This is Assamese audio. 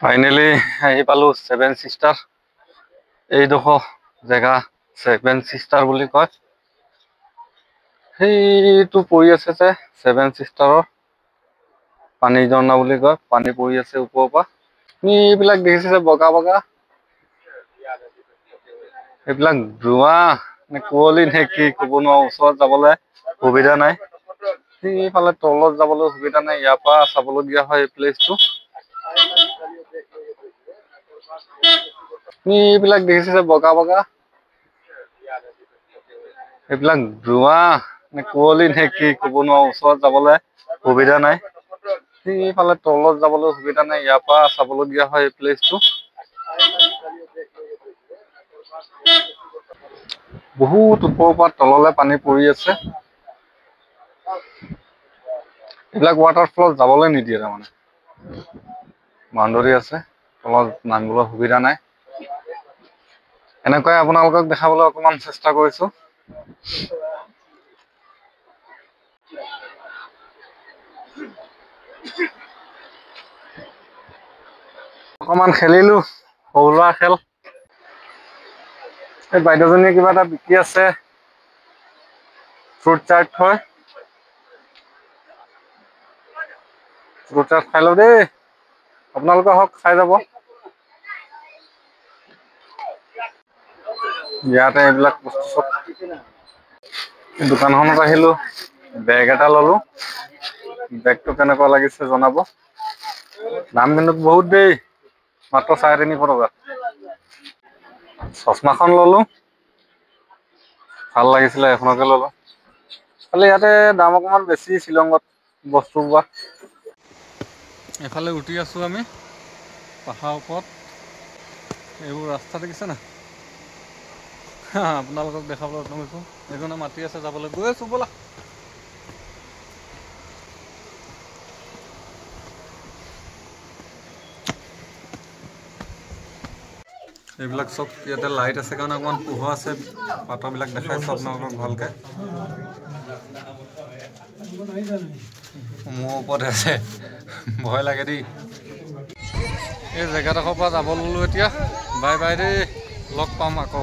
ফাইনেলি আহি পালো সেভেন সিস্টাৰ। এইডোখৰ জেগা সেভেন সিস্টাৰ বুলি কয়। সেইটো পৰি আছে যে সেভেন সিস্টাৰৰ পানী ঝৰ্ণা বুলি কয়। পানী পৰি আছে ওপৰৰ পৰা। এইবিলাক দেখিছে যে বগা বগা, এইবিলাক ধোঁৱা নে কুঁৱলী নে কি ক'ব নোৱাৰো। ওচৰত যাবলৈ সুবিধা নাই। সেইফালে তলত যাবলৈ সুবিধা নাই। ইয়াৰ পৰা চাবলগীয়া হয় এই প্লেচটো। এইবিলাক দেখিছে যে বগা বগা, এইবিলাক ধোঁৱা নে কুঁৱলী নে কি ক'ব নোৱাৰো। ওচৰত যাবলৈ সুবিধা নাই। সেইফালে তলত যাবলৈ সুবিধা নাই। ইয়াৰ পৰা চাবলগীয়া হয় এই প্লেচটো। বহুত ওপৰৰ পৰা তললৈ পানী পৰি আছে। এইবিলাক ৱাটাৰফলত যাবলৈ নিদিয়ে, তাৰমানে বাউণ্ডৰী আছে, তলত নামিবলৈ সুবিধা নাই। এনেকুৱাই আপোনালোকক দেখাবলৈ অকমান চেষ্টা কৰিছো। অকমান খেলিলো সৰু ল'ৰা খেল। এই বাইদেউজনীয়ে কিবা এটা বিকি আছে, ফ্ৰুট চাট হয়। ফ্ৰুট চাট খাই লওঁ দেই, আপোনালোকে হওক খাই যাব। ইয়াতে এইবিলাক বস্তু চব। দোকানখনত আহিলো, বেগ এটা ললো। বেগটো কেনেকুৱা লাগিছে জনাব। দাম কিন্তু বহুত দেই, মাত্ৰ 350 টকা। চশমাখন ললো, ভাল লাগিছিলে এখনকে ললো। খালি ইয়াতে দাম অকমান বেছি শ্বিলঙত বস্তুবোৰ। এফালে উঠি আছো আমি পাহাৰৰ ওপৰত। এইবোৰ ৰাস্তা দেখিছে না, আপোনালোকক দেখাবলৈ যত্ন কৰিছো। এইজনে মাতি আছে যাবলৈ, গৈ আছো ব'লা। এইবিলাক চব ইয়াতে লাইট আছে কাৰণে অকমান পোহৰ আছে। পাথৰবিলাক দেখাইছো আপোনালোকক ভালকে। মোৰ ওপৰত আছে, ভয় লাগে দেই। এই জেগাডোখৰ পৰা যাব ললো এতিয়া। বাই বাই দেই, লগ পাম আকৌ।